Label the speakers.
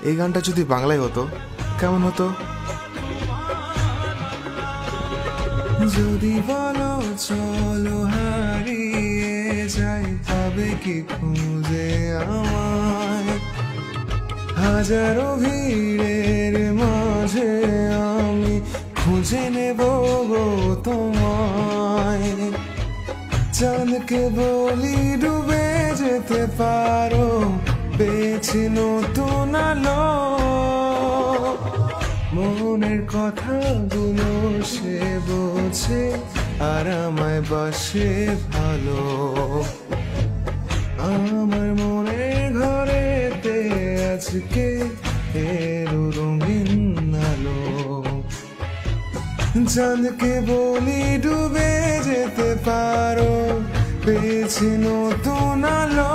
Speaker 1: এই গানটা যদি বাংলায় হতো কেমন হতো?
Speaker 2: যদি বলো চলো হারিয়ে যাই, তবে কি খুঁজে আমায়? হাজারো ভিড়ের মাঝে আমি খুঁজে নেব গো তোমায়। চাঁদকে বলি ডুবে যেতে পারো, পেয়েছি নতুন আলো। মনের কথাগুলো সে বোঝে, আর আমায় বাসে ভালো। আমার মনের ঘরেতে আজকে এলো রঙিন আলো। চাঁদকে বলি ডুবে যেতে পারো, পেয়েছি নতুন আলো।